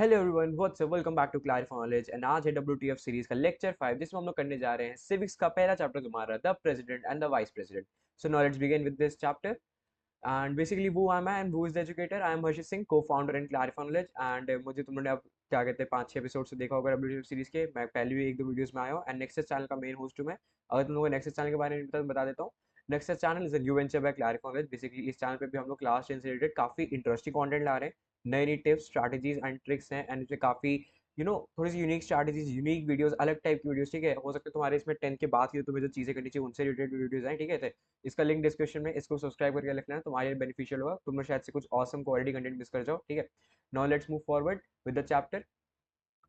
Hello everyone, what's up, welcome back to clarify knowledge. And आज है WTF series का lecture 5, जिसमें हम लोग करने जा रहे हैं सिविक्स का पहला चैप्टर तुम्हारा, the president and the vice president. So now let's begin with this chapter. And basically वो I am and who is the educator. I am Harshit Singh, co founder and clarify knowledge. And मुझे तुमने अब क्या कहते हैं 5-6 episode से देखा होगा WTF सीरीज के। मैं पहले भी 1-2 वीडियोस में आया हूँ एंड नेक्सस चैनल का मेन होस्ट हूँ मैं। अगर तुम लोगों को नेक्सस चैनल के बारे में पता तो बता देता हूँ। Nexus channel is a new venture by clarify knowledge. Basically इस चैनल पे भी हम लोग क्लास 10 से रिलेटेड काफी इंटरेस्टिंग कंटेंट ला रहे हैं। नई नई टिप्स, स्ट्रैटेजीज एंड ट्रिक्स हैं एंड इसमें काफी थोड़ी सी यूनिक स्ट्रैटेजीज, यूनिक वीडियोस, अलग टाइप की वीडियोस। ठीक है, हो सकता है तुम्हारे इसमें 10 के बाद की तुम्हें जो चीजें करनी चाहिए उनसे रिलेटेड वीडियोस आए। ठीक है, तो इसका लिंक डिस्क्रिप्शन में, इसको सब्सक्राइब करके रख लेना, तुम्हारे लिए बेनिफिशियल होगा। तुम शायद से कुछ ऑसम क्वालिटी कंटेंट मिस कर जाओ। ठीक है, now let's move forward with the chapter.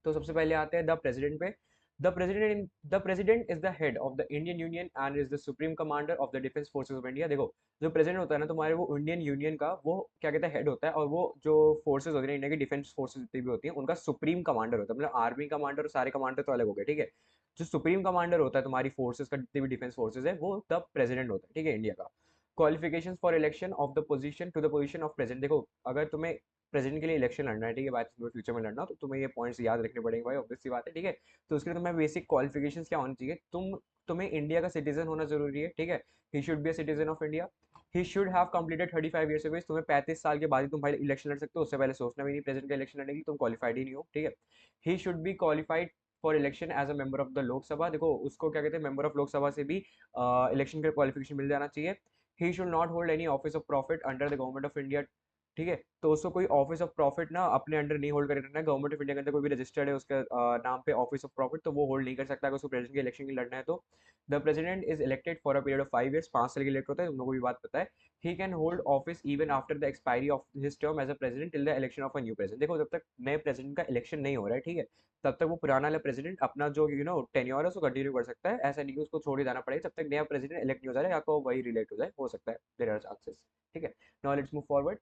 तो सबसे पहले आते हैं द प्रेसिडेंट पे। The president is the head of the Indian union and is the supreme commander of the defence forces of India. देखो, जो प्रेसिडेंट होता है ना तुम्हारे, वो इंडियन यूनियन का वो क्या कहते हैं हेड होता है, और वो जो फोर्सेज होती है इंडिया की डिफेंस फोर्सेज जितनी भी होती है उनका सुप्रीम कमांडर होता है। मतलब आर्मी कमांडर और सारे कमांडर तो अलग हो गए। ठीक है, जो सुप्रीम कमांडर होता है तुम्हारी फोर्सेज का, जितनी भी डिफेंस फोर्सेज है, वो द प्रेसिडेंट होता है। ठीक है, इंडिया का। Qualification for election of the position to the position of president. देखो, अगर तुम्हें प्रेसिडेंट के लिए इलेक्शन लड़ना है, ठीक है, बात फ्यूचर में लड़ना, तो तुम्हें ये पॉइंट्स याद रखने पड़ेंगे भाई, ऑब्वियस सी बात है। ठीक है, तो उसके लिए तुम्हें बेसिक क्वालिफिकेशंस क्या होनी चाहिए? तुम्हें इंडिया का सिटीजन होना जरूरी है। ठीक है, he should be a citizen of India. He should have completed 35 years of age. तुम्हें 35 साल के बाद ही तुम भाई इलेक्शन लड़ सकते हो, उससे पहले सोचना भी नहीं प्रेसिडेंट का इलेक्शन लड़ने की, तुम क्वालिफाइड ही नहीं हो। ठीक है, he should be qualified for election as a member of the Lok Sabha. देखो, उसको क्या कहते हैं, मेंबर ऑफ लोकसभा से भी इलेक्शन का क्वालिफिकेशन मिल जाना चाहिए। ही should not hold any office of profit under the government of India. ठीक है, तो उसको कोई ऑफिस ऑफ प्रॉफिट ना अपने अंडर नहीं होल्ड कर रखना है। गवर्नमेंट ऑफ इंडिया के अंदर कोई भी रजिस्टर्ड है उसके नाम पे ऑफिस ऑफ प्रॉफिट, तो वो होल्ड नहीं कर सकता अगर उसको प्रेसिडेंट के इलेक्शन की लड़ना है तो। The president is elected for a period of 5 years. 5 साल के इलेक्ट होता है, तुम लोगों को भी बात पता है। He can hold office even after the expiry of his term as a president till the election of a new president. देखो, जब तक नए प्रेसिडेंट का इलेक्शन नहीं हो रहा है, ठीक है, तब तक वो पुराना वाला प्रेसिडेंट अपना जो टेन्योर है उसको कंटिन्यू कर सकता है। ऐसा नहीं कि उसको छोड़ ही जाना पड़ेगा जब तक नया प्रेसिडेंट इलेक्ट नहीं हो जा रहा है, या तो वही रिलेक्ट हो जाए, हो सकता है, देयर आर चांसेस। ठीक है, now let's move forward.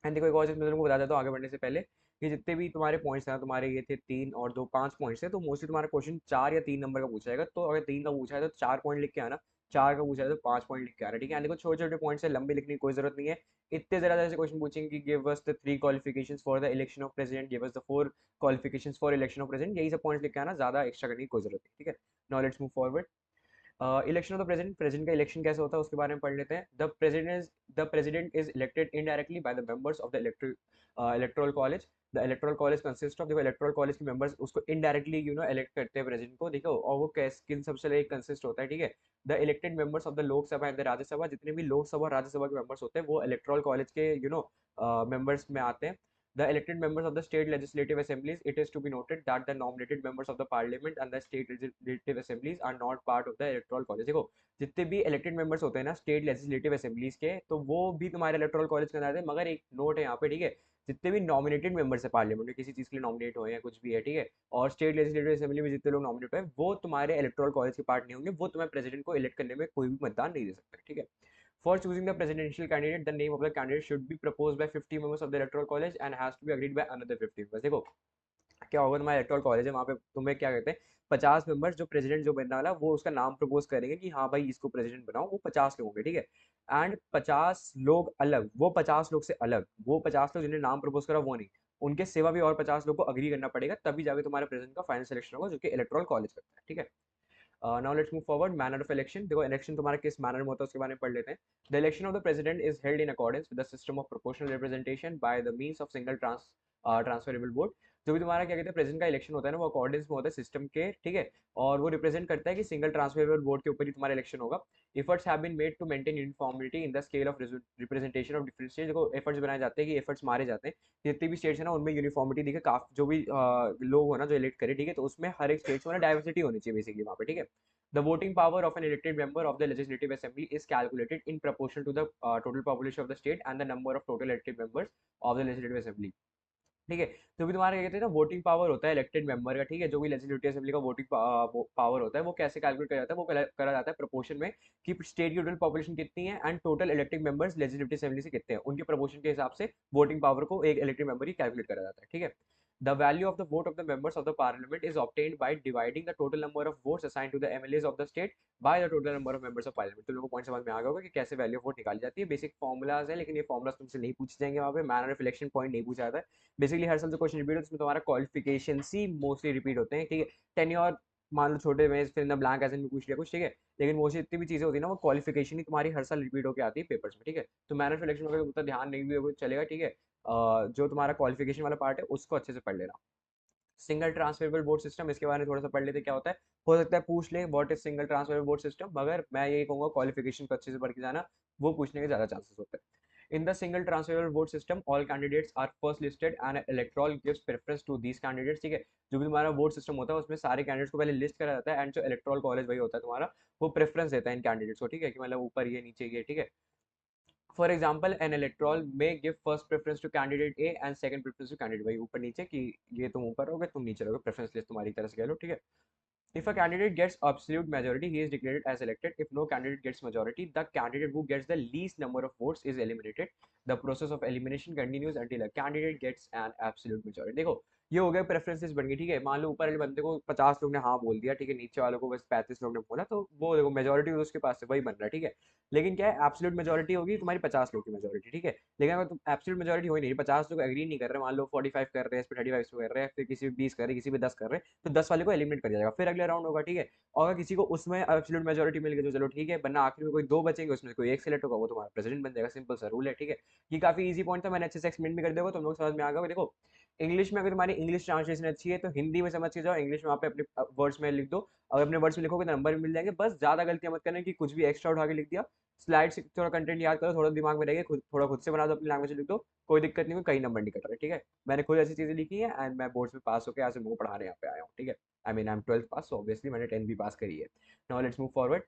And देखो, एक और चीज मैं तुमको बता देता हूँ आगे बढ़ने से पहले, कि जितने भी तुम्हारे पॉइंट्स हैं, तुम्हारे ये थे 3 और 2, 5 पॉइंट्स है, तो मोस्टली तुम्हारा क्वेश्चन 4 या 3 नंबर का पूछा जाएगा। तो अगर 3 का पूछा है तो 4 पॉइंट लिख के आना, 4 का पूछा है तो 5 पॉइंट लिख के आना। ठीक है, देखो छोटे छोटे पॉइंट्स है, लंबे लिखने की कोई जरूरत नहीं है। इतने जरा जैसे क्वेश्चन पूछेंगे कि give us the 3 qualifications for the election of president, give us the 4 qualifications for election of president, यही सब पॉइंट्स लिख के आना, ज्यादा एक्स्ट्रा करने की कोई जरूरत नहीं। ठीक है, now let's move forward. Election of the president, president का इलेक्शन कैसे होता है उसके बारे में पढ़ लेते हैं। The president is elected indirectly by the members of the electoral college. The electoral college consist of, देखो इलेक्टोरल कॉलेज के मेंबर्स उसको इनडायरेक्टली इलेक्ट करते हैं प्रेसिडेंट को। देखो, और वो किन सबसे एक कंसिस्ट होता है। ठीक है, the elected members of the Lok Sabha and the Rajya Sabha, जितने भी लोकसभा और राज्यसभा के मेंबर्स होते हैं वो इलेक्टोरल कॉलेज के मेंबर्स में आते हैं। The elected members of the state legislative assemblies, it is to be noted that the nominated members of the parliament and the state legislative assemblies are not part of the electoral college। देखो, जितने भी elected members होते हैं ना state legislative assemblies के, तो वो भी तुम्हारे इलेक्टोरल कॉलेज के अंदर आते हैं। मगर एक नोट है यहाँ पे, ठीक है, जितने भी नॉमिनेटेड मेंबर्स है पार्लियामेंट में, किसी चीज के लिए नॉमिनेट हुए हैं, कुछ भी है, ठीक है, और स्टेट लेजिस्लेटिव असेंबली में जितने लोग नॉमिनेट हुए हैं, वो तुम्हारे इलेक्टोरल कॉलेज के पार्ट नहीं होंगे, वो तुम्हें प्रेसिडेंट को इलेक्ट करने में कोई भी मतदान नहीं दे सकता। ठीक है, for choosing the presidential candidate, the name of the candidate should be proposed by 50 members of the electoral college and has to be agreed by another 50 members। देखो, क्या होगा, तुम्हारा इलेक्टोरल कॉलेज है, वहाँ पे तुम्हें क्या कहते हैं, 50 मेंबर्स, जो प्रेसिडेंट जो बनने वाला वो उसका नाम प्रपोज करेंगे कि हाँ भाई इसको प्रेसिडेंट बनाओ, वो 50 लोग होंगे। ठीक है, एंड 50 लोग अलग, वो 50 लोग से अलग, वो 50 लोग जिन्हें नाम प्रपोज करा वो नहीं, उनके सिवा भी और 50 लोग को अग्री करना पड़ेगा, तभी जाके तुम्हारे प्रेसिडेंट का फाइनल सिलेक्शन होगा, जो कि इलेक्टोरल कॉलेज करता है। ठीक है, now let's move forward. Manner of election, देखो इलेक्शन तुम्हारा किस मैनर में होता है उसके बारे में पढ़ लेते हैं। The election of the president is held in accordance with the system of proportional representation by the means of single transferable vote. जो भी तुम्हारा क्या कहते हैं प्रेसिडेंट का इलेक्शन होता है ना, वो अकॉर्डेंस में होता है सिस्टम के। ठीक है, और वो रिप्रेजेंट करता है कि सिंगल ट्रांसफरेबल वोट के ऊपर ही तुम्हारा इलेक्शन होगा। Efforts have been made to maintain uniformity in the scale of representation of different states. देखो, एफर्ट्स बनाए जाते हैं कि एफर्ट्स मारे जाते हैं, जितनी भी स्टेट्स है ना उनमें यूनिफॉर्मिटी दिखे, काफी जो भी लोग हो ना जो इलेक्ट करे, ठीक है, तो उसमें हर एक स्टेट में ना डाइवर्सिटी होनी चाहिए बेसिकली वहाँ पे। ठीक है, the voting power of an elected member of the legislative assembly is calculated in proportion to the total population of the state and the number of total elected members of the legislative assembly। ठीक है, जो भी तुम्हारा क्या कहते हैं ना voting power होता है इलेक्टेड मेंबर का, ठीक है, जो भी लेजिस्लेटिव असेंबली का वोटिंग पावर होता है, वो कैसे कैलकुलेट करा जाता है, वो करा जाता है प्रोपोर्शन में, कि स्टेट की टोटल पॉपुलेशन कितनी है and total elected members legislative assembly से कितने हैं, उनके प्रोपोर्शन के हिसाब से वोटिंग पावर को एक इलेक्टेड मेंबर ही कैलकुलेट करा जाता है। ठीक है, The value of the vote of the members of the parliament is obtained by dividing the total number of votes assigned to the MLAs of the state by the total number of members of parliament. तो लोगों को point समझ में आ गया होगा कि कैसे value of vote निकाली जाती है. बेसिक फॉर्मुलाज है, लेकिन ये फॉर्मुलाज तुमसे नहीं पूछे जाएंगे वहाँ पे. मैनर ऑफ इलेक्शन पॉइंट नहीं पूछा जाता है. बेसिकली हर साल जो क्वेश्चन रिपीट होता है उसमें तुम्हारा क्वालिफिकेशन ही मोस्टली रिपीट होते हैं. ठीक है, टेन्योर मान लो छोटे में फिर इन ब्लैंक ऐसे भी पूछ लिया कुछ. ठीक है, लेकिन मोस्टली इतनी भी चीजें होती है ना, वो क्वालिफिकेशन ही तुम्हारी हर साल रिपीट होकर आती है पेपर्स में. ठीक है, तो मैनर ऑफ इलेक्शन में अगर उतना ध्यान नहीं भी होगा चलेगा. ठीक है, जो तुम्हारा क्वालिफिकेशन वाला पार्ट है उसको अच्छे से पढ़ लेना. सिंगल ट्रांसफरेबल वोट सिस्टम, इसके बारे में थोड़ा सा पढ़ लेते क्या होता है. हो सकता है पूछ ले what is single transferable vote system, मगर मैं यही कहूंगा क्वालिफिकेशन को अच्छे से पढ़ के जाना, वो पूछने के ज्यादा चांसेस होते हैं. In the single transferable vote system, all candidates are first listed and an electoral gives preference to these candidates. ठीक है, जो भी तुम्हारा वोट सिस्टम होता है उसमें सारे कैंडिडेट्स को पहले लिस्ट करा जाता है, एंड जो इलेक्टोरल कॉलेज वही होता है तुम्हारा, वो प्रेफरेंस देता है इन कैंडिडेट्स को. ठीक है, कि मतलब ऊपर ये नीचे ये. ठीक है, for example an electoral may give first preference to candidate A and second preference to candidate भाई, ऊपर नीचे कि ये तुम ऊपर रहोगे तुम नीचे रहोगे, प्रेफरेंस लिस्ट तुम्हारी तरह से कह लो. ठीक है, if a candidate gets absolute majority, he is declared as elected. If no candidate gets majority, the candidate who gets the least number of votes is eliminated. The process of elimination continues until a candidate gets an absolute majority. देखो ये हो गया preferences बन गई. ठीक है, मान लो ऊपर वाले बंदे को 50 लोग ने हाँ बोल दिया. ठीक है, नीचे वालों को बस 35 लोग ने बोला, तो वो देखो मेजोरिटी उसके पास से वही बन रहा है. ठीक है, लेकिन क्या है, एब्सोल्यूट मेजोरिटी होगी तुम्हारी 50 लोग की मेजोरिटी. ठीक है, लेकिन अगर तुम एब्सोल्यूट मेजोरिटी हो ही नहीं, 50 लोग एग्री नहीं कर रहे, मान लो 45 कर रहे हैं, इस पर 35 कर रहे हैं, फिर किसी पे 20 कर रहे हैं, किसी पे 10 कर रहे हैं, तो 10 वाले को एलिमिनेट कर जाएगा. फिर अगला राउंड होगा. ठीक है, और अगर किसी को उसमें एब्सोल्यूट मेजोरिटी मिल गई तो चलो ठीक है, वरना आखिर में कोई दो बचेंगे, उसमें कोई एक सिलेक्ट होगा, वो तुम्हारा प्रेसिडेंट बन जाएगा. सिंपल सा रूल है. ठीक है, ये काफी इजी पॉइंट था, मैंने अच्छे से एक्सप्लेन भी कर दिया, तुम लोग समझ में आ गया. देखो इंग्लिश में अगर तुम्हारी इंग्लिश ट्रांसलेशन अच्छी है तो हिंदी में समझ के जाओ, इंग्लिश में वहाँ पे अपने वर्ड्स में लिख दो. अगर अपने वर्ड्स में लिखोगे तो नंबर भी मिल जाएंगे. बस ज्यादा गलतियां मत करना कि कुछ भी एक्स्ट्रा उठा के लिख दिया. स्लाइड से थोड़ा कंटेंट याद करो, थोड़ा दिमाग में रहेगा, थोड़ा खुद से बना दो, अपनी लैंग्वेज लिख दो, कोई दिक्कत नहीं, कहीं नंबर नहीं कट रहा है. ठीक है, मैंने खुद ऐसी चीजें लिखी है एंड मैं बोर्ड्स में पास होकर आज मैं पढ़ाने यहाँ पे आया हूँ. ठीक है, I mean I am 12th pass, obviously मैंने 10th भी पास करी है. Now let's move forward.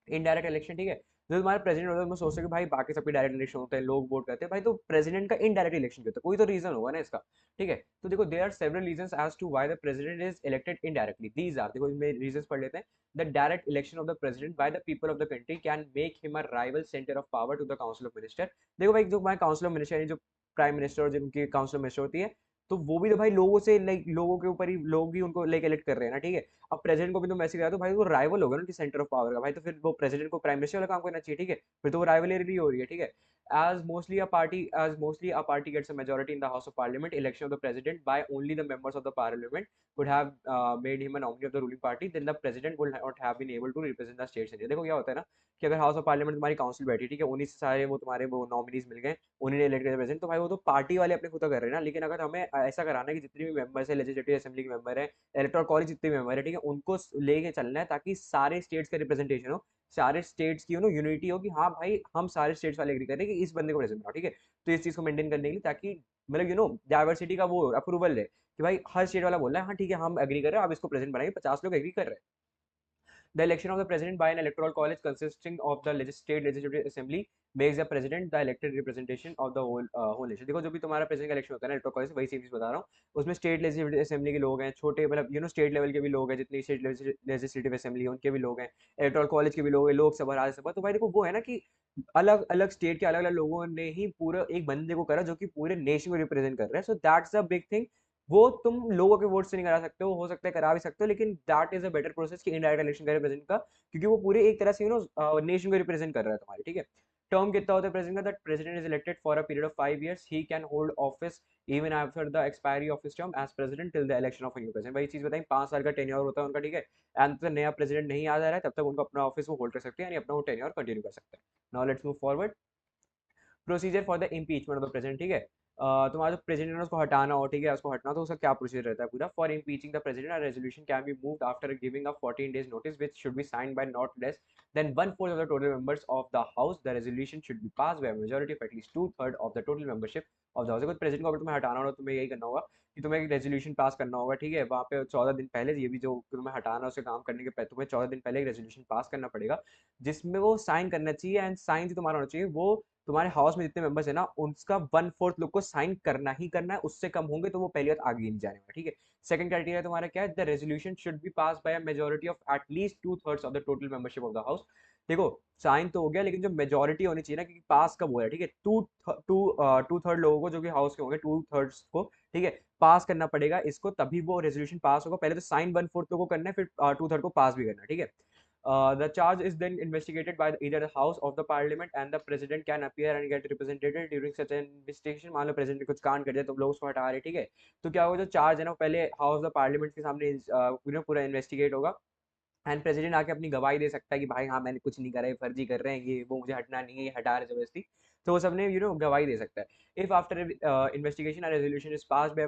Indirect election. ठीक है, जो तुम्हारा प्रेसिडेंट होता है मैं सोचते कि भाई बाकी सबके डायरेक्ट इलेक्शन होते हैं, लोग वोट करते हैं, भाई तो प्रेसिडेंट का इनडायरेक्ट इलेक्शन क्यों होता है, कोई तो रीजन होगा ना इसका. ठीक है, तो देखो there are several reasons as to why the president is elected indirectly. These are, देखो इसमें रीजंस पढ़ लेते हैं. The direct election of the president by the people of the country can make him a rival centre of power to the council of minister. देखो भाई जो हमारे council of minister जो प्राइम मिनिस्टर और जिनकी काउंसिल ऑफ मिनिस्टर होती है, तो वो भी तो भाई लोगों से लाइक लोगों के ऊपर ही लोग ही उनको लाइक इलेक्ट कर रहे हैं ना. ठीक है, अब प्रेसिडेंट को भी तुम ऐसे करा तो भाई वो राइवल होगा ना उनकी सेंटर ऑफ पावर का. भाई तो फिर वो प्रेसिडेंट को प्राइम मिनिस्टर वाला काम करना चाहिए. ठीक है, फिर तो वो राइवलरी हो रही है. ठीक है, as mostly a party gets a majority in the House of Parliament, election of the president by only the members of the Parliament would have made him a nominee of the ruling party, then the president would not have been able to represent the states. देखो क्या होता है ना कि अगर house of parliament तुम्हारी council बैठी, ठीक है, उन्हीं से सारे वो तुम्हारे वो नॉमिनीज मिल गए, उन्हीं ने इलेक्ट किया प्रेसिडेंट, तो भाई वो तो पार्टी वाले अपने खुद कर रहे हैं ना. लेकिन अगर हमें ऐसा कराना है कि जितने भी मेंबर्स है, लेजिस्लेटिव असेंबली के मेंबर है, इलेक्टोरल कॉलेज जितने भी मेंबर है, ठीक है, उनको लेके चलना है ताकि सारे स्टेट्स का रिप्रेजेंटेशन हो, सारे स्टेट्स की यूनिटी हो कि हाँ भाई हम सारे स्टेट्स वाले एग्री करें कि इस बंदे को प्रेसिडेंट बनाओ. ठीक है, तो इस चीज को मेंटेन करने के लिए, ताकि मतलब डाइवर्सिटी का वो अप्रूवल है कि भाई हर स्टेट वाला बोल रहा है हाँ ठीक है हम एग्री कर रहे हैं, आप इसको प्रेसिडेंट बनाइए, 50 लोग एग्री कर रहे हैं. The election of the president by an electoral college consisting of the state legislative assembly makes the president the elected representation of the whole nation. देखो जो भी तुम्हारा प्रेसिडेंट का इलेक्शन होता है ना इलेक्टोरल कॉलेज, वही सेम चीज बता रहा हूँ. उसमें स्टेट लेजिस्लेटिव असेंबली के लोग हैं, छोटे मतलब स्टेट लेवल के भी लोग हैं, जितनी स्टेट लेजिस्लेटिव असेंबली है उनके भी लोग हैं, इलेक्टोरल कॉलेज के भी लोग हैं, लोकसभा राज्यसभा. तो भाई देखो वो है ना कि अलग अलग स्टेट के अलग अलग लोगों ने ही पूरा एक बंदे को करा जो कि पूरे नेशन को रिप्रेजेंट कर रहा है. So that's a big thing. वो तुम लोगों के वोट से नहीं करा सकते हो सकता है करा भी सकते हो, लेकिन that is a better process कि इनडायरेक्ट इलेक्शन करे प्रेसिडेंट का, क्योंकि वो पूरे एक तरह से नेशन को रिप्रेजेंट कर रहा है तुम्हारे. ठीक है, टर्म कितना होता है प्रेसिडेंट का, that president is elected for a period of 5 years. He can hold office even after the expiry of his term as president till the election of a new president. वही चीज बताई, 5 साल का tenure होता है उनका. ठीक है, एंड तक नया प्रेसिडेंट नहीं आ जा रहा है तब तक उनको अपना ऑफिस वो होल्ड कर सकते हैं, यानी अपना वो टेन्योर कंटिन्यू कर सकते हैं. Now let's move forward. Procedure for the impeachment of the president. ठीक है, तुम्हारा जो प्रेसिडेंट है उसको हटाना हो, ठीक है, उसको हटना, तो उसका क्या प्रोसीजर रहता है पूरा. For impeaching the president a resolution can be moved after giving a 14 days notice which should be signed by not less than 1/4 of the total members of the house. The resolution should be pass by majority of at least 2/3 of the total membership of the house. कुछ president को अगर तुम्हें हटाना हो तो तुम्हें यही करना होगा कि तुम्हें एक रेजोल्यूशन पास करना होगा. ठीक है, वहाँ पे 14 दिन पहले, ये भी जो तुम्हें हटाना उसे काम करने के पहले तुम्हें 14 दिन पहले एक रेजोल्यूशन पास करना पड़ेगा, जिसमें वो साइन करना चाहिए, एंड साइन तुम्हारा होना चाहिए वो तुम्हारे हाउस में जितने मेंबर्स है ना उनका 1/4 लोग को साइन करना ही करना है. उससे कम होंगे तो वो पहली बात आगे नहीं जाने वाला. ठीक है, सेकंड क्राइटेरिया तुम्हारा क्या है, the resolution should be pass by a majority of at least 2/3 of the total membership of the house. देखो साइन तो हो गया, लेकिन जो मेजोरिटी होनी चाहिए ना, क्योंकि पास कब हो रहा है, ठीक है, टू थर्ड लोगों को जो कि हाउस के होंगे, टू थर्ड्स को, ठीक है, पास करना पड़ेगा इसको, तभी वो रेजोल्यूशन पास होगा। पहले तो साइन वन फोर्थ लोगों को करना है, फिर टू थर्ड को पास भी करना है, ठीक है। The charge is then investigated by either the House of the Parliament, and the President can appear and get represented during such an investigation। मान लो प्रेसिडेंट ने कुछ कांड कर दिया, तो लोग उसको हटा रहे, ठीक है, तो क्या होगा, जो चार्ज है ना, वो पहले हाउस ऑफ द पार्लियामेंट के सामने पूरा इन्वेस्टिगेट होगा, एंड प्रेसिडेंट आके अपनी गवाही दे सकता है कि भाई हाँ मैंने कुछ नहीं करा है, फर्जी कर रहे हैं ये वो, मुझे हटना नहीं है, ये हटा रहे जबरदस्ती। तो वो सबने गवाही दे सकता है। If after investigation a resolution is passed by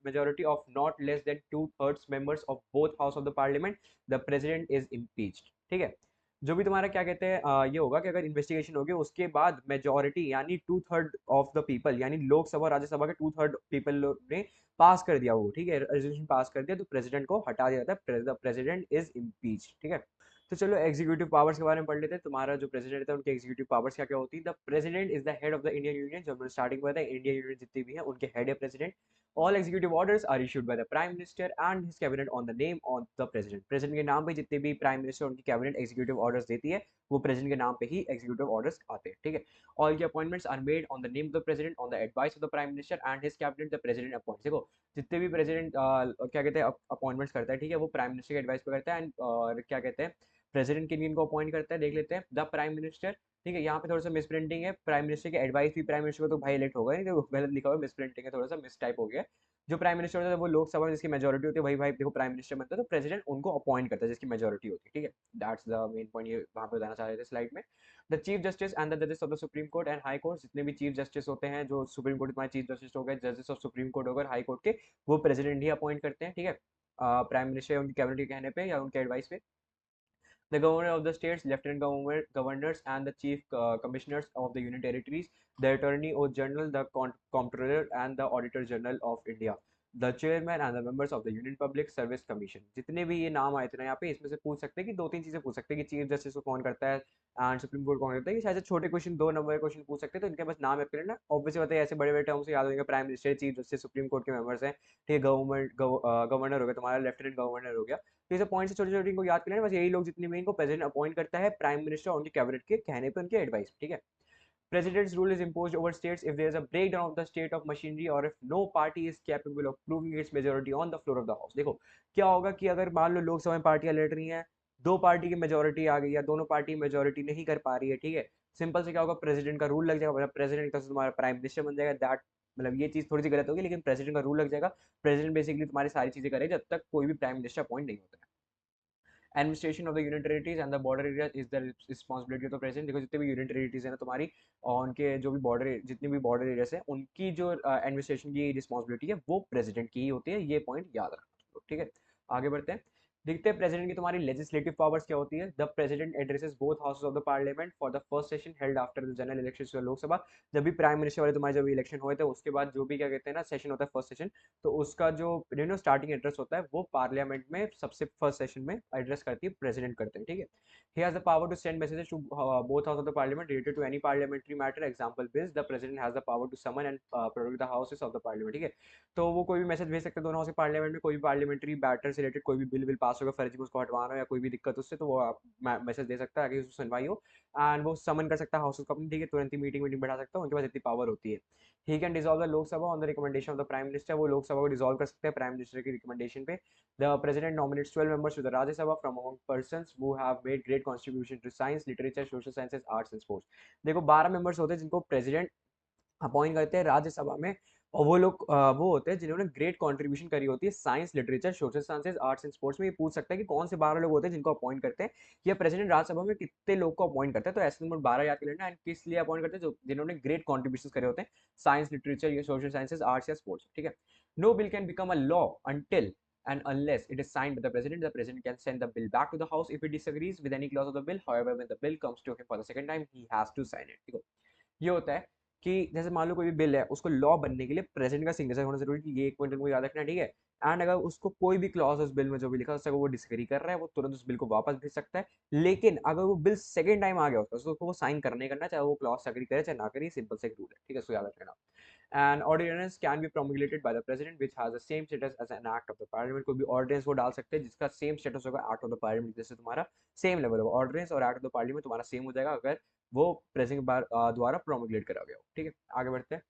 majority of not less then two thirds members of both house of the parliament, the president is impeached, ठीक है। जो भी तुम्हारा क्या कहते हैं ये होगा कि अगर इन्वेस्टिगेशन होगी उसके बाद मेजोरिटी यानी two third of the people, यानी लोकसभा और राज्यसभा के टू थर्ड पीपल ने पास कर दिया, वो ठीक है, रेजोल्यूशन पास कर दिया, तो प्रेसिडेंट को हटा दिया जाता है, द प्रेसिडेंट इज इम्पीच, ठीक है। तो चलो एग्जीक्यूटिव पावर्स के बारे में पढ़ लेते हैं। तुम्हारा जो प्रेसिडेंट है उनके एग्जीक्यूटिव पावर्स क्या क्या होती है। The president is the head of the Indian union, जो हमने स्टार्टिंग में बताया, इंडियन यूनियन जितनी भी है उनके हेड है president. All executive orders are issued by the prime minister and his cabinet on the name of the president. President के नाम पे जितने भी प्राइम मिनिस्टर उनकी कैबिनेट एग्जीक्यूटिव ऑर्डर्स देती है, वो प्रेसिडेंट के नाम पे ही एग्जीक्यूटिव ऑर्डर्स आते हैं, ठीक है। ऑल की appointments are made on the name of the president on the advice of the prime minister and his cabinet, the president appoints. देखो जितने भी प्रेसिडेंट क्या कहते हैं अपॉइंटमेंट्स करता है, ठीक है, वो प्राइम मिनिस्टर के एडवाइस पे करता है, एंड और क्या कहते हैं प्रेसिडेंट किन किन को अपॉइंट करता है देख लेते हैं। द प्राइम मिनिस्टर, ठीक है, यहाँ पे थोड़ा सा मिस प्रिंटिंग है, प्राइम मिनिस्टर के एडवाइस भी प्राइम मिनिस्टर को तो भाई इलेक्ट होगा नहीं, तो गलत लिखा हुआ है, मिस प्रिंटिंग है, थोड़ा सा मिस टाइप हो गया है। जो प्राइम मिनिस्टर होता है वो लोकसभा में जिसकी मेजोरिटी होती है वही भाई देखो प्राइम मिनिस्टर बनता है, तो प्रेसिडेंट उनको अपॉइंट करता है जिसकी मेजोरिटी होती है, ठीक है। दैट्स द मेन पॉइंट, ये वहां पे बताना चाह रहे थे स्लाइड में। The chief justice and the जजेस of the supreme court and high court, जितने भी चीफ जस्टिस होते हैं, जो सुप्रीम कोर्ट में चीफ जस्टिस हो गए, जजेस ऑफ सुप्रीम कोर्ट हो गए, हाई कोर्ट के, वो प्रेसिडेंट ही अपॉइंट करते हैं, ठीक है, प्राइम मिनिस्टर उनकी कैबिनेट के कहने पे या उनके एडवाइस पे। The governor of the states, lieutenant governors, and the chief commissioners of the union territories, the attorney general, the comptroller, and the auditor general of India, the chairman and the members of the Union Public Service Commission। जितने भी ये नाम आए थे ना यहाँ पे, इसमें से पूछ सकते हैं कि दो तीन चीजें पूछ सकते हैं कि चीफ जस्टिस को कौन करता है एंड सुप्रीम कोर्ट कौन करता है, कि शायद से छोटे क्वेश्चन 2 नंबर क्वेश्चन पूछ सकते हैं, तो इनके बस नाम याद करें ना, ऑब्वियसली बताइए ऐसे बड़े बड़े टर्म से याद होंगे, prime minister, chief justice, supreme court के मेंबर्स हैं, ठीक है, गवर्नर हो गया तुम्हारा, लेफ्टिनेंट गवर्नर हो गया। तो ये पॉइंट से छोटे छोटे इनको याद कर लेना, बस यही लोग जितने में इनको प्रेसिडेंट अपॉइंट करता है प्राइम मिनिस्टर उनके कैबिनेट के कहने पे, उनके एडवाइस, ठीक है। President's rule is imposed over states if there is a breakdown of the state of machinery or if no party is capable of proving its majority on the floor of the house। देखो क्या होगा कि अगर मान लो लोकसभा में पार्टियां लड़ रही हैं, दो पार्टी की मेजोरिटी आ गई या दोनों पार्टी मेजोरिटी नहीं कर पा रही है, ठीक है, सिंपल से क्या होगा, प्रेसिडेंट का रूल लग जाएगा, मतलब प्रेसिडेंट का तुम्हारा प्राइम मिनिस्टर बन जाएगा। दैट मतलब ये चीज थोड़ी सी गलत होगी, लेकिन प्रेसिडेंट का रूल लग जाएगा। प्रेसिडेंट बेसिकली तुम्हारी सारी चीजें करेगा जब तक कोई भी प्राइम मिनिस्टर अपॉइंट नहीं होता है। Administration of the union territories and the border area is the responsibility of the president. देखो जितने भी यूनियन टेरिटरीज है ना तुम्हारी, और उनके जो भी बॉर्डर, जितने भी बॉर्डर एरियाज है, उनकी जो एडमिनिस्ट्रेशन की रिस्पॉन्सिबिलिटी है वो प्रेसिडेंट की ही होती है, ये पॉइंट याद रखना, ठीक है। आगे बढ़ते हैं, देखते हैं प्रेसिडेंट की तुम्हारी लेजिस्लेटिव पावर्स क्या होती है। The president addresses both houses of the parliament for the first session held after the general election. Lok Sabha जब भी प्राइम मिनिस्टर वाले तुम्हारे जब इलेक्शन हुए थे उसके बाद जो भी क्या कहते हैं ना सेशन होता है फर्स्ट सेशन, तो उसका जो स्टार्टिंग एड्रेस होता है वो पार्लियामेंट में सबसे फर्स्ट सेशन में एड्रेस करती है, प्रेसिडेंट करते हैं, ठीक है। He has the power to send messages to both house of the parliament related to any parliamentary matter. Example bills, the president has the power to summon and produce the houses of the parliament, ठीक है। तो वो कोई भी message भेज सकते हैं दोनों हाउस के पार्लियामेंट में, कोई भी पार्लियामेंट्री मैटर से रिलेटेड कोई भी बिल पास होगा फर्जी में उसको हटवाना हो या कोई भी दिक्कत उससे, तो वो आप मैसेज दे सकता है आगे उसको सुनवाई हो, एंड वो समन कर सकता है हाउस को अपनी, ठीक है, तुरंत ही मीटिंग बैठा सकता है, उनके पास इतनी पावर होती है। He can dissolve the Lok Sabha on the recommendation of the prime minister, वो लोकसभा को डिसॉल्व कर सकते हैं प्राइम मिनिस्टर की रिकमेंडेशन पे। The president nominates 12 members to the Rajya Sabha from among persons who have made great contribution to science, literature, social sciences, arts and sports. देखो 12 members होते हैं जिनको प्रेसिडेंट अपॉइंट करते हैं राज्यसभा में, और वो लोग वो होते हैं जिन्होंने ग्रेट कंट्रीब्यूशन करी होती है science, literature, social sciences, arts and sports में। ये पूछ सकता है कि कौन से 12 लोग होते हैं जिनको अपॉइंट करते हैं, या प्रेसिडेंट राज्यसभा में कितने लोग को अपॉइंट करता है। तो ऐसे नंबर 12 याद कर लेना, एंड किस लिए अपॉइंट करते हैं, जो जिन्होंने ग्रेट कॉन्ट्रीब्यूशन करे होते हैं साइंस, लिटरेचर, या सोशल साइंसेज, आर्ट्स या स्पोर्ट्स, ठीक है। No bill can become a law until and unless it is signed by the president. The president can send the bill back to the house if it disagrees with any clause of the bill. However, when the bill comes to him for the second time, he has to sign it, ठीक है। ये होता है कि जैसे मान लो कोई भी बिल है, उसको लॉ बनने के लिए प्रेसिडेंट का सिग्नेचर होना जरूरी है, कि ये एक पॉइंट को याद रखना है, ठीक है। एंड अगर उसको कोई भी क्लॉज उस बिल में जो भी लिखा है उससे अगर वो डिसएग्री कर रहा है, वो तुरंत उस बिल को वापस भेज सकता है। लेकिन अगर वो बिल सेकंड टाइम आ गया उसका, उसको वो साइन करना ही करना है, चाहे वो क्लॉज एग्री करे चाहे ना करे, सिंपल से एक रूल है, ठीक है, इसको याद रखना। An ordinance can be promulgated by the president which has the same status as an act of the parliament। कोई भी ऑर्डिनेंस वो डाल सकते हैं जिसका सेम स्टेटस होगा एक्ट ऑफ द पार्लियामेंट, जैसे तुम्हारा सेम लेवल होगा ऑर्डिनेंस और एक्ट ऑफ द पार्लियामेंट तुम्हारा सेम हो जाएगा अगर वो प्रेसिडेंट द्वारा प्रोमोगेट करा गया हो, ठीक है। आगे बढ़ते हैं।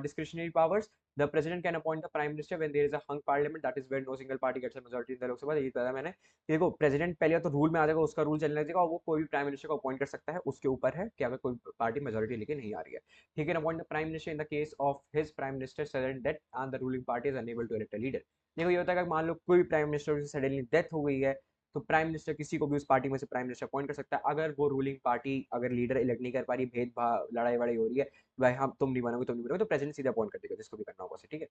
Discretionary powers, the president can appoint the prime minister when there is a hung parliament, that is where no single party gets a majority in the Lok Sabha। ये बताया मैंने। देखो प्रेसिडेंट पहले तो रूल में आ जाएगा, उसका रूल चलने लगेगा और वो कोई भी प्राइम मिनिस्टर को अपॉइंट कर सकता है, उसके ऊपर है कि अगर कोई पार्टी मेजोरिटी लेके नहीं आ रही है। He can appoint the prime minister in the case of his prime minister sudden death and the ruling party is unable to elect a leader. देखो ये होता है कि मान लो कोई प्राइम मिनिस्टर की सडनली डेथ हो गई है, तो प्राइम मिनिस्टर किसी को भी उस पार्टी में से प्राइम मिनिस्टर अपॉइंट कर सकता है, अगर वो रूलिंग पार्टी अगर लीडर इलेक्ट नहीं कर पा रही, भेदभाव लड़ाई वड़ाई हो रही है, भाई हम तुम नहीं बनोगे तुम नहीं बनोगे, तो प्रेसिडेंट सीधा अपॉइंट कर देगा जिसको भी करना होगा, ठीक है।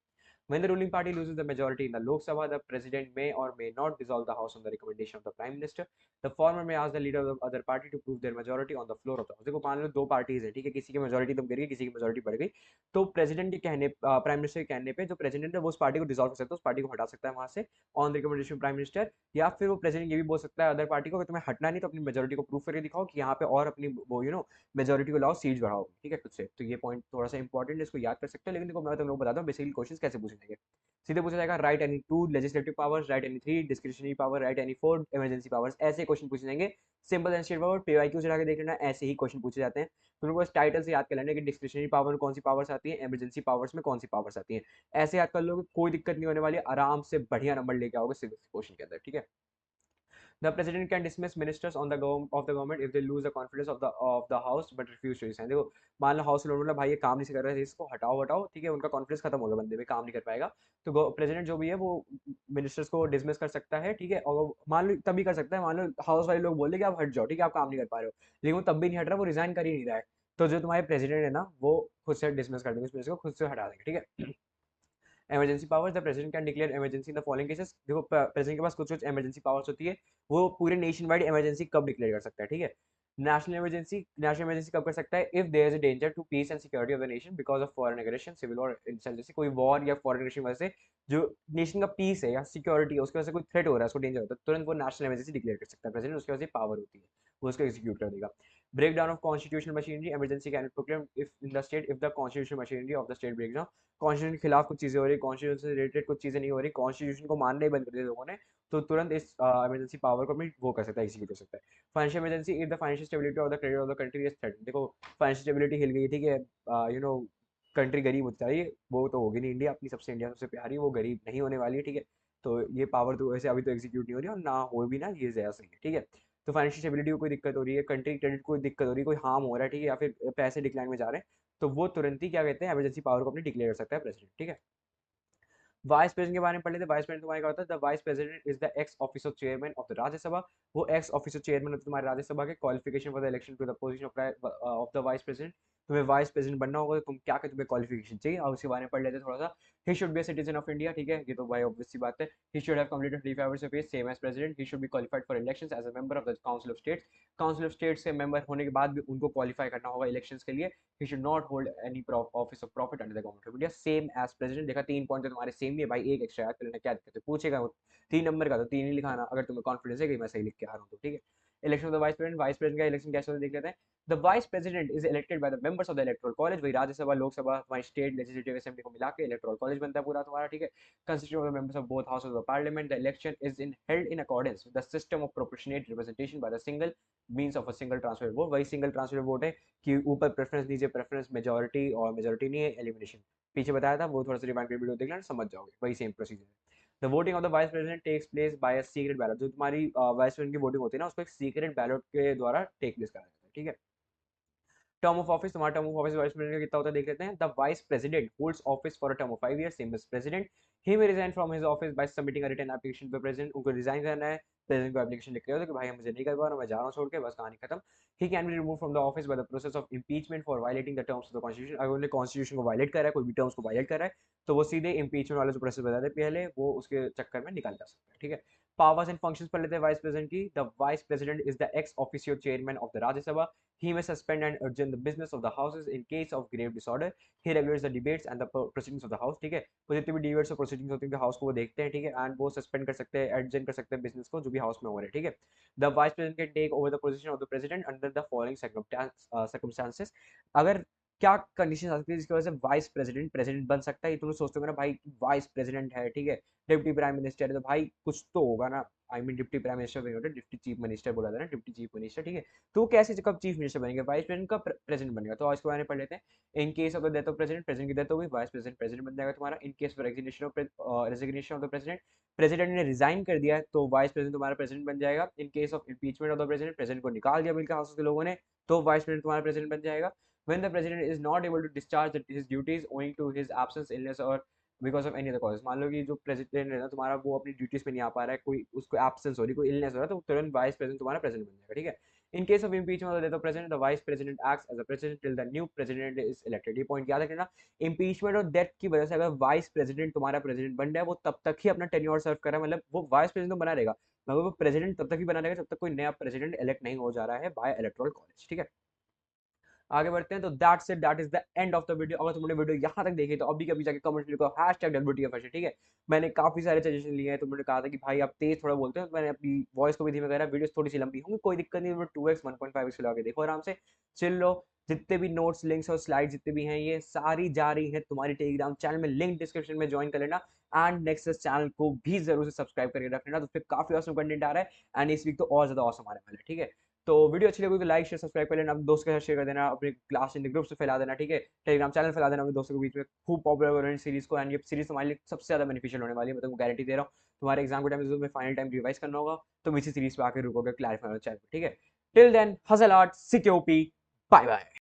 When the ruling party loses the majority in the Lok Sabha, the president may or may not dissolve the house on the recommendation of the prime minister। The former may ask the leader of the other party to prove their majority on the floor of the house। देखो मान लो दो parties है, ठीक है, किसी की majority तुम गिर गई, किसी की मेजोरिटी बढ़ गई, तो प्रेसिडेंट के कहने प्राइम मिनिस्टर के कहने पे जो प्रेसिडेंट है वो उस पार्टी को डिसॉल्व कर सकता है, उस पार्टी को हटा सकता है वहां से ऑन रिकमेंडेशन प्राइम मिनिस्टर। या फिर वो प्रेसिडेंट ये भी बोल सकता है अदर पार्टी को कि तुम्हें हटना नहीं तो अपनी मेजोरिटी को प्रूव करके दिखाओ कि यहाँ पे और अपनी वो मेजोरिटी को लाओ, सीट बढ़ाओ, ठीक है, खुद से। तो ये पॉइंट थोड़ा सा इंपॉर्टेंट है, इसको याद कर सकते हो। लेकिन देखो मैं तुम लोग बताता हूँ बेसिकली क्वेश्चन कैसे पूछे जाएंगे। सीधे पूछा जाएगा right any two legislative powers, right any three discretionary power, right any four emergency powers, ऐसे क्वेश्चन पूछे जाएंगे। Simple and straight forward, PYQ चला के देख लेना, ऐसे ही क्वेश्चन पूछे जाते हैं। तुम लोग बस टाइटल से याद कर लेना कि डिस्क्रिशनरी पावर में कौन सी पावर्स आती है, इमरजेंसी पावर्स में कौन सी पावर्स आती है, ऐसे याद कर लोगे, कोई दिक्कत नहीं होने वाली, आराम से बढ़िया नंबर लेके आओगे सिविक्स क्वेश्चन के अंदर, ठीक है। The president can dismiss ministers on the of the government if they lose the confidence of the house but refuse to resign। देखो मान लो हाउस लोग बोला भाई ये काम नहीं कर रहे थे, इसको हटाओ हटाओ, ठीक है, उनका कॉन्फिडेंस खत्म हो गया, बंदे में काम नहीं कर पाएगा, तो प्रेसिडेंट जो भी है वो मिनिस्टर्स को डिसमिस कर सकता है, ठीक है। और मान लो तभी कर सकता है, मान लो हाउस वाले लोग बोल दे कि आप हट जाओ, ठीक है, आप काम नहीं कर पा रहे हो, लेकिन वो तब भी नहीं हट रहा, वो रिजाइन कर ही नहीं रहा है, तो जो तुम्हारे प्रेसिडेंट है ना वो खुद से डिसमिस कर देंगे, उस मिनिस्टर को खुद से हटा देंगे, ठीक है। Emergency powers, the president can declare emergency in the following cases. देखो प्रेसिडेंट के पास कुछ कुछ इमरजेंसी पावर्स होती है, वो पूरे नेशन वाइड इमरजेंसी कब डिक्लेयर कर सकता है, ठीक है। नेशनल इमरजेंसी कब कर सकता है, if there is a danger to peace and security of the nation because of foreign aggression, civil और इंसर्जेंसी, कोई वॉर या फॉरेन एग्रेशन वजह से जो नेशन का पीस है या सिक्योरिटी है उसकी वजह से कोई थ्रेट हो रहा है, उसको डेंजर होता है, तुरंत वो नेशनल इमरजेंसी डिक्लेयर कर सकता है प्रेसिडेंट, उसकी वजह से पावर होती है, वो उसको एग्जीक्यूट कर देगा। Breakdown of constitutional machinery, emergency can proclaim if in the state, if the constitutional machinery of the state break down. Constitution के खिलाफ कुछ चीजें हो रही, कॉन्स्टिट्यूशन से रिलेटेड कुछ चीजें नहीं हो रही, कॉन्स्टिट्यूशन को मानना ही बंद कर दिया लोगों ने, तो तुरंत इस इमरजेंसी पावर को अपनी वो कर सकता है, एग्जीक्यूट कर सकता है। Financial emergency, if the financial stability of the credit of the country is threatened. देखो फाइनेंशियल स्टेबिलिटी हिल गई, ठीक है, कंट्री गरीब होती जा रही है, वो तो होगी नहीं, इंडिया अपनी सबसे इंडिया सबसे प्यारी, वो गरीब नहीं होने वाली है, ठीक है। तो ये पावर तो वैसे अभी तो एग्जीक्यूट नहीं हो रही और ना हो भी ना, ये ज्यादा सही है, ठीक है। तो फाइनेंशियल स्टेबिलिटी को कोई दिक्कत हो रही है, कंट्री क्रेडिट को दिक्कत हो रही है, कोई हार्म हो रहा है, ठीक है, या फिर पैसे डिक्लाइन में जा रहे हैं, तो वो तुरंत ही क्या कहते हैं इमरजेंसी पावर को अपनी डिक्लेयर कर सकता है प्रेसिडेंट, ठीक है। वाइस प्रेसिडेंट के बारे में पढ़ लेते हैं। वाइस प्रेसिडेंट तुम्हारा क्या होता है, the vice president is the ex officer chairman of the Rajya Sabha. वो एक्स ऑफिसर चेयरमैन होता है तुम्हारे राज्यसभा के। Qualification for the election to the position of the vice president, तुम्हें वाइस प्रेसिडेंट बनना होगा तो तुम क्या क्या तुम्हें क्वालिफिकेशन चाहिए और उसके बारे में पढ़ लेते हैं थोड़ा सा। He should be a citizen of India, ठीक है, ये तो भाई ऑब्वियस सी बात है। He should have completed 3 hours of age same as president. He should be qualified for elections as a member of the council of states. Council of states से member होने के बाद भी उनको क्वालिफाई करना होगा इलेक्शंस के लिए। He should not hold any office of profit under the government of India same as president. देखा 3 पॉइंट तो तुम्हारे सेम ही है भाई, एक एक्स्ट्रा याद कर लेना, क्या दिक्कत है, पूछेगा वो 3 नंबर का तो 3 ही लिखाना अगर तुम्हें कॉन्फिडेंस है कि मैं सही लिख के आ रहा हूँ तो, ठीक है। Election of the vice president का इलेक्शन कैसे होता है देख लेते हैं। The vice president is elected by the members of the electoral college, वही राज्यसभा लोकसभा तुम्हारी स्टेट लेजिस्लेटिव असेंबली को मिला के इलेक्टोरल कॉलेज बनता है पूरा तुम्हारा, ठीक है। Consisting of the members of both houses of parliament. The election is in held in accordance with the system of proportionate representation by the single means of a single transfer vote. वही single transfer vote है कि ऊपर preference नीचे preference, majority और majority नहीं है, elimination पीछे बताया था, वो थोड़ा सा रिवाइंड वीडियो देख लेना समझ जाओगे, वही सेम प्रोसीजर है। The voting of the vice president takes place by a secret ballot. जो तुम्हारी वाइस प्रेसिडेंट की वोटिंग होती है ना उसको एक सीक्रेट बैलेट के द्वारा टेक प्लेस कराया जाता है, ठीक है। टर्म ऑफ ऑफिस, तुम्हारा term of office vice president का कितना होता है देख लेते हैं। The vice president holds office for a term of 5 years same as president. He may resign from his office by submitting a written application to president. उनको resign करना है, प्रेसिडेंट को एप्लीकेशन लिख के हो कि भाई मुझे नहीं कर पा रहा, मैं जा रहा हूं छोड़ के, बस कहानी खत्म। He can be remove from the office by the process of impeachment for violating the terms of the constitution. अगर उन्होंने कॉन्स्टिट्यूशन को वायलेट करा है, कोई भी टर्म्स को वायलेट करा है, तो वो सीधे इंपीचमेंट वाले जो प्रोसेस बताते हैं पहले, वो उसके चक्कर में निकाल जा सकता है, ठीक है। पावर्स एंड फंक्शंस पढ़ लेते हैं वाइस प्रेसिडेंट की। The vice president is the ex officio chairman of the Rajya Sabha. He may suspend and adjourn the business of the houses in case of grave disorder. He regulates the debates and the proceedings of the house. ठीक है, वो जितनी भी debates और proceedings होती है house को वो देखते हैं, ठीक है, एंड वो सस्पेंड कर सकते हैं, एडजर्न कर सकते हैं बिजनेस को जो भी हाउस में हो रहा है, ठीक है. The vice president can take over the position of the president under the following circumstances. अगर क्या कंडीशन आ सकती है जिसकी वजह से वाइस प्रेसिडेंट प्रेसिडेंट बन सकता है, ये तुम सोचते हो ना भाई वाइस प्रेसिडेंट है, ठीक है, डिप्टी प्राइम मिनिस्टर है, तो भाई कुछ तो होगा ना. I mean deputy prime minister नहीं होता, डिप्टी चीफ मिनिस्टर बोला था ना, डिप्टी चीफ मिनिस्टर, ठीक है. तो वो कैसे कब चीफ मिनिस्टर बनेंगे, वाइस प्रेसिडेंट का प्रेसिडेंट बनेगा. तो इसके बारे में पढ़ लेते हैं. इन case of the death of president, president की डेथ हो गई, वाइस प्रेसिडेंट प्रेसिडेंट बन जाएगा तुम्हारा. इन case of resignation of the president, president ने रिजाइन कर दिया है तो वाइस प्रेसिडेंट तुम्हारा प्रेसिडेंट बन जाएगा. इन case of impeachment of the president, president को निकाल दिया मिलकर हाउस के लोगों ने, तो वाइस प्रेसिडेंट तुम्हारा प्रेसिडेंट बन जाएगा. When the president is not able to discharge his duties owing to his absence, illness or because of any other cause, मान लो कि जो प्रेसिडेंट है ना तुम्हारा वो अपनी ड्यूटीज पे नहीं आ पा रहा है, कोई उसको एब्सेंस हो रही, कोई इलनेस हो रहा है, तो तुरंत वाइस प्रेसिडेंट तुम्हारा प्रेसिडेंट बन जाएगा, ठीक है. In case of impeachment of the president, the vice president acts as a president till the new president is elected. ये पॉइंट याद रखना. इम्पीचमेंट और डेथ की वजह से अगर वाइस प्रेसिडेंट तुम्हारा प्रेसिडेंट बन जाए, वो तब तक ही अपना टेन्योर सर्व कर रहा है, मतलब वो वाइस प्रेसिडेंट तो बना रहेगा मगर वो प्रेसिडेंट तब तक ही बना रहेगा जब तक कोई नया प्रेसिडेंट इलेक्ट नहीं हो जा रहा है बाय इलेक्टोरल कॉलेज, ठीक है. आगे बढ़ते हैं. तो that's it, that is the end of the video. अगर तुमने वीडियो यहाँ तक देखी तो अभी कभी जाके कमेंट लिखो #WTF, ठीक है. मैंने काफी सारे सजेशन लिए हैं, तुमने कहा था कि भाई आप तेज थोड़ा बोलते हो, तो मैंने अपनी वॉइस को भी धीमे करा. वीडियो थोड़ी सी लंबी होंगी, कोई दिक्कत नहीं, 2x 1.5x लगा के देखो आराम से, चिल लो. जितने भी नोट्स, लिंक्स और स्लाइड जितने भी हैं ये सारी जा रही है तुम्हारी टेलीग्राम चैनल में, लिंक डिस्क्रिप्शन में ज्वाइन कर लेना. एंड नेक्स्ट चैनल को भी जरूर से सब्सक्राइब करके रख लेना, तो उस पर काफी औसम कंटेंट आ रहा है एंड इस वीक तो और ज्यादा औसम आने वाला है, ठीक है. तो वीडियो अच्छी लगी तो लाइक शेयर सब्सक्राइब कर लेना, अपने दोस्तों के साथ शेयर कर देना, अपने क्लास इन ग्रुप से फैला देना, ठीक है. टेलीग्राम चैनल फैला देना अपने दोस्तों के बीच में. खूब पॉपुलर हो रही है सीरीज को एंड ये सीरीज तुम्हारे लिए सबसे ज्यादा बेनिफिशियल होने वाली है, मैं तुमको गारंटी दे रहा हूँ. तुम्हारे एग्जाम के टाइम में फाइनल टाइम रिवाइज करना होगा, तुम इसी सीरीज पे आकर रुकोगे क्लैरिफाई चैनल, ठीक है. टिल देन हसल आर्ट सिक्योपी, बाय बाय.